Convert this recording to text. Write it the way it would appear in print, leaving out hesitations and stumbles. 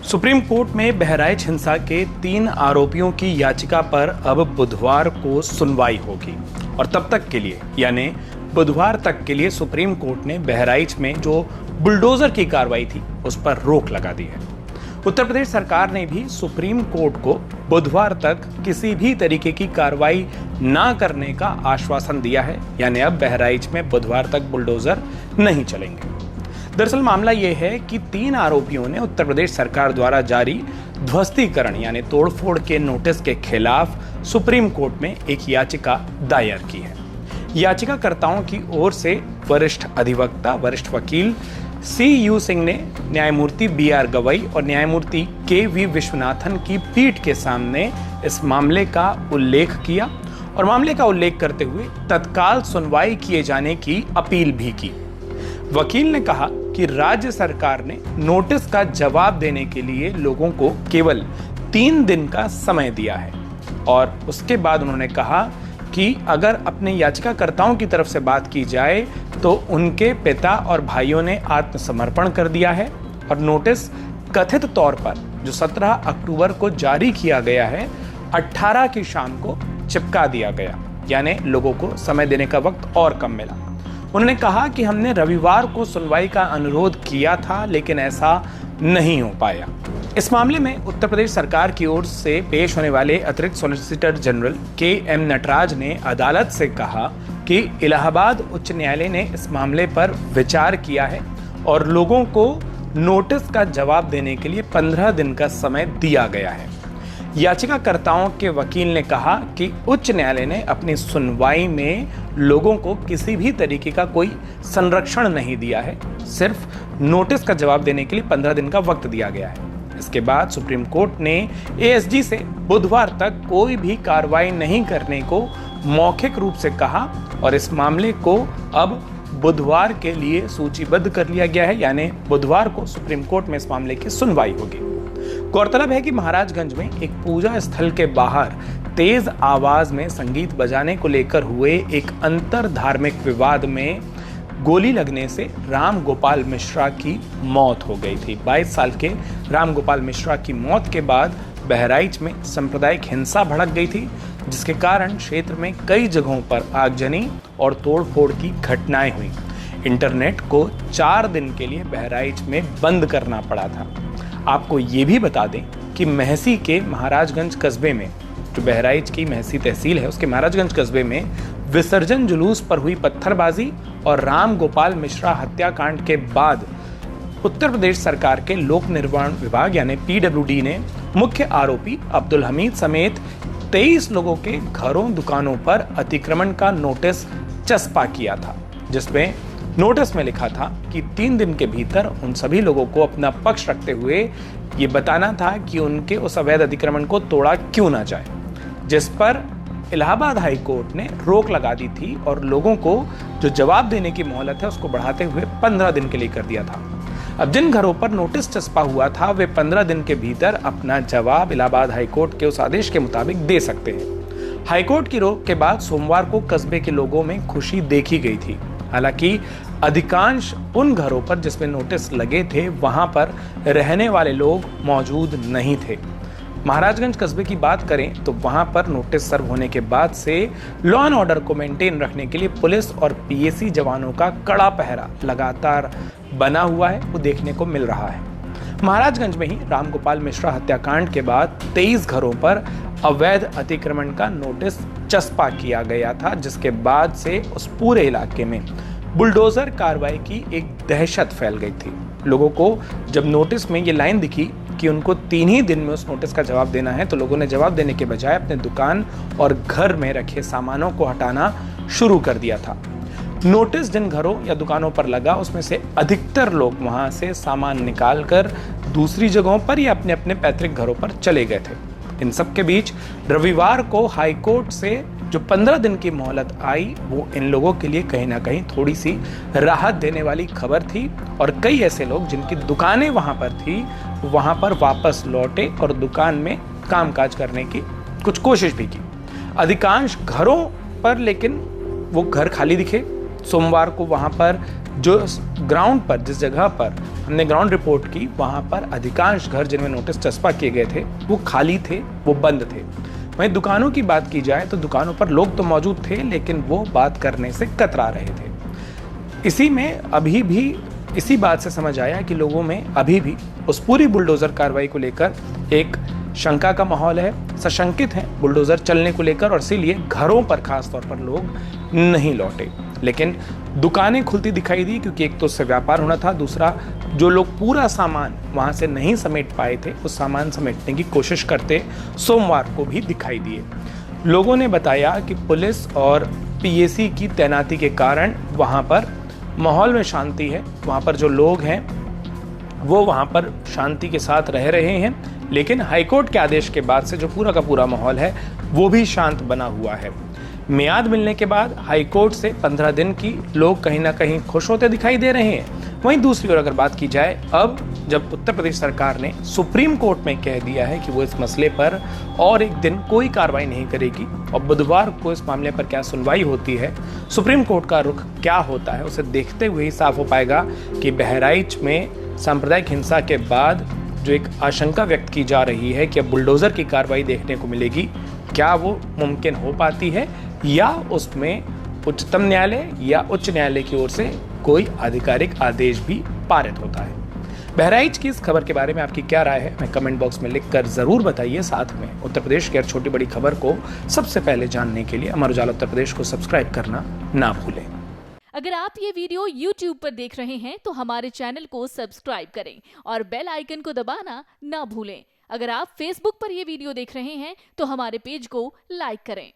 Supreme court में बहराइच हिंसा के 3 आरोपियों की याचिका पर अब बुधवार को सुनवाई होगी और तब तक के लिए यानी बुधवार तक के लिए सुप्रीम कोर्ट ने बहराइच में जो बुलडोजर की कार्रवाई थी उस पर रोक लगा दी है। उत्तर प्रदेश सरकार ने भी सुप्रीम कोर्ट को बुधवार तक किसी भी तरीके की कार्रवाई ना करने का आश्वासन दिया है, यानी अब बहराइच में बुधवार तक बुलडोजर नहीं चलेंगे। दरअसल मामला यह है कि 3 आरोपियों ने उत्तर प्रदेश सरकार द्वारा जारी ध्वस्तीकरण यानी तोड़फोड़ के नोटिस के खिलाफ सुप्रीम कोर्ट में एक याचिका दायर की है। याचिकाकर्ताओं की ओर से वरिष्ठ अधिवक्ता वरिष्ठ वकील CU सिंह ने न्यायमूर्ति BR गवई और न्यायमूर्ति KV विश्वनाथन की पीठ के सामने इस मामले का उल्लेख किया और मामले का उल्लेख करते हुए तत्काल सुनवाई किए जाने की अपील भी की। वकील ने कहा कि राज्य सरकार ने नोटिस का जवाब देने के लिए लोगों को केवल 3 दिन का समय दिया है और उसके बाद उन्होंने कहा कि अगर अपने याचिकाकर्ताओं की तरफ से बात की जाए तो उनके पिता और भाइयों ने आत्मसमर्पण कर दिया है और नोटिस कथित तौर पर जो 17 अक्टूबर को जारी किया गया है 18 की शाम को चिपका दिया गया, यानी लोगों को समय देने का वक्त और कम मिला। उन्होंने कहा कि हमने रविवार को सुनवाई का अनुरोध किया था लेकिन ऐसा नहीं हो पाया। इस मामले में उत्तर प्रदेश सरकार की ओर से पेश होने वाले अतिरिक्त सॉलिसिटर जनरल KM नटराज ने अदालत से कहा कि इलाहाबाद उच्च न्यायालय ने इस मामले पर विचार किया है और लोगों को नोटिस का जवाब देने के लिए 15 दिन का समय दिया गया है। याचिकाकर्ताओं के वकील ने कहा कि उच्च न्यायालय ने अपनी सुनवाई में लोगों को किसी भी तरीके का कोई संरक्षण नहीं दिया है, सिर्फ नोटिस का जवाब देने के लिए 15 दिन का वक्त दिया गया है। इसके बाद सुप्रीम कोर्ट ने ASG से बुधवार तक कोई भी कार्रवाई नहीं करने को मौखिक रूप से कहा और इस मामले को अब बुधवार के लिए सूचीबद्ध कर लिया गया है, यानी बुधवार को सुप्रीम कोर्ट में इस मामले की सुनवाई होगी। गौरतलब है कि महाराजगंज में एक पूजा स्थल के बाहर तेज आवाज में संगीत बजाने को लेकर हुए एक अंतर धार्मिक विवाद में गोली लगने से राम गोपाल मिश्रा की मौत हो गई थी। 22 साल के राम गोपाल मिश्रा की मौत के बाद बहराइच में सांप्रदायिक हिंसा भड़क गई थी, जिसके कारण क्षेत्र में कई जगहों पर आगजनी और तोड़फोड़ की घटनाएं हुई। इंटरनेट को 4 दिन के लिए बहराइच में बंद करना पड़ा था। आपको ये भी बता दें कि महसी के महाराजगंज कस्बे में, जो बहराइच की महसी तहसील है उसके महाराजगंज कस्बे में विसर्जन जुलूस पर हुई पत्थरबाजी और राम गोपाल मिश्रा हत्याकांड के बाद उत्तर प्रदेश सरकार के लोक निर्माण विभाग यानी PWD ने मुख्य आरोपी अब्दुल हमीद समेत 23 लोगों के घरों दुकानों पर अतिक्रमण का नोटिस चस्पा किया था, जिसमें नोटिस में लिखा था कि 3 दिन के भीतर उन सभी लोगों को अपना पक्ष रखते हुए ये बताना था कि उनके उस अवैध अतिक्रमण को तोड़ा क्यों ना जाए, जिस पर इलाहाबाद हाई कोर्ट ने रोक लगा दी थी और लोगों को जो जवाब देने की मोहलत है उसको बढ़ाते हुए 15 दिन के लिए कर दिया था। अब जिन घरों पर नोटिस चस्पा हुआ था वे 15 दिन के भीतर अपना जवाब इलाहाबाद हाई कोर्ट के उस आदेश के मुताबिक दे सकते हैं। हाई कोर्ट की रोक के बाद सोमवार को कस्बे के लोगों में खुशी देखी गई थी। हालांकि अधिकांश उन घरों पर जिसमें नोटिस लगे थे वहां पर रहने वाले लोग मौजूद नहीं थे। महाराजगंज कस्बे की बात करें तो वहां पर नोटिस सर्व होने के बाद से लॉ एंड ऑर्डर को मेंटेन रखने के लिए पुलिस और PAC जवानों का कड़ा पहरा लगातार बना हुआ है, वो देखने को मिल रहा है। महाराजगंज में ही राम गोपाल मिश्रा हत्याकांड के बाद 23 घरों पर अवैध अतिक्रमण का नोटिस चस्पा किया गया था, जिसके बाद से उस पूरे इलाके में बुलडोजर कार्रवाई की एक दहशत फैल गई थी। लोगों को जब नोटिस में ये लाइन दिखी कि उनको 3 ही दिन में उस नोटिस का जवाब देना है तो लोगों ने जवाब देने के बजाय अपने दुकान और घर में रखे सामानों को हटाना शुरू कर दिया था। नोटिस जिन घरों या दुकानों पर लगा उसमें से अधिकतर लोग वहां से सामान निकालकर दूसरी जगहों पर या अपने अपने पैतृक घरों पर चले गए थे। इन सब के बीच रविवार को हाई कोर्ट से जो 15 दिन की मोहलत आई वो इन लोगों के लिए कहीं ना कहीं थोड़ी सी राहत देने वाली खबर थी और कई ऐसे लोग जिनकी दुकानें वहां पर थी वहां पर वापस लौटे और दुकान में कामकाज करने की कुछ कोशिश भी की। अधिकांश घरों पर लेकिन वो घर खाली दिखे। सोमवार को वहां पर जो ग्राउंड पर, जिस जगह पर हमने ग्राउंड रिपोर्ट की, वहाँ पर अधिकांश घर जिनमें नोटिस चस्पा किए गए थे वो खाली थे, वो बंद थे। वहीं दुकानों की बात की जाए तो दुकानों पर लोग तो मौजूद थे, लेकिन वो बात करने से कतरा रहे थे। इसी में अभी भी इसी बात से समझ आया कि लोगों में अभी भी उस पूरी बुलडोज़र कार्रवाई को लेकर एक शंका का माहौल है, सशंकित हैं बुलडोज़र चलने को लेकर, और इसीलिए घरों पर खास तौर पर लोग नहीं लौटे। लेकिन दुकानें खुलती दिखाई दी, क्योंकि एक तो उससे व्यापार होना था, दूसरा जो लोग पूरा सामान वहाँ से नहीं समेट पाए थे उस सामान समेटने की कोशिश करते सोमवार को भी दिखाई दिए। लोगों ने बताया कि पुलिस और पीएसी की तैनाती के कारण वहाँ पर माहौल में शांति है, वहाँ पर जो लोग हैं वो वहाँ पर शांति के साथ रह रहे हैं, लेकिन हाईकोर्ट के आदेश के बाद से जो पूरा का पूरा माहौल है वो भी शांत बना हुआ है। मियाद मिलने के बाद हाईकोर्ट से 15 दिन की लोग कहीं ना कहीं खुश होते दिखाई दे रहे हैं। वहीं दूसरी ओर अगर बात की जाए, अब जब उत्तर प्रदेश सरकार ने सुप्रीम कोर्ट में कह दिया है कि वो इस मसले पर और एक दिन कोई कार्रवाई नहीं करेगी और बुधवार को इस मामले पर क्या सुनवाई होती है, सुप्रीम कोर्ट का रुख क्या होता है, उसे देखते हुए ही साफ हो पाएगा कि बहराइच में सांप्रदायिक हिंसा के बाद जो एक आशंका व्यक्त की जा रही है कि अब बुलडोजर की कार्रवाई देखने को मिलेगी, क्या वो मुमकिन हो पाती है या उसमें उच्चतम न्यायालय या उच्च न्यायालय की ओर से कोई आधिकारिक आदेश भी पारित होता है। बहराइच की इस खबर के बारे में आपकी क्या राय है, हमें कमेंट बॉक्स में लिखकर जरूर बताइए। साथ में उत्तर प्रदेश की हर छोटी बड़ी खबर को सबसे पहले जानने के लिए अमर उजाला उत्तर प्रदेश को सब्सक्राइब करना ना भूलें। अगर आप ये वीडियो YouTube पर देख रहे हैं तो हमारे चैनल को सब्सक्राइब करें और बेल आइकन को दबाना ना भूलें। अगर आप Facebook पर ये वीडियो देख रहे हैं तो हमारे पेज को लाइक करें।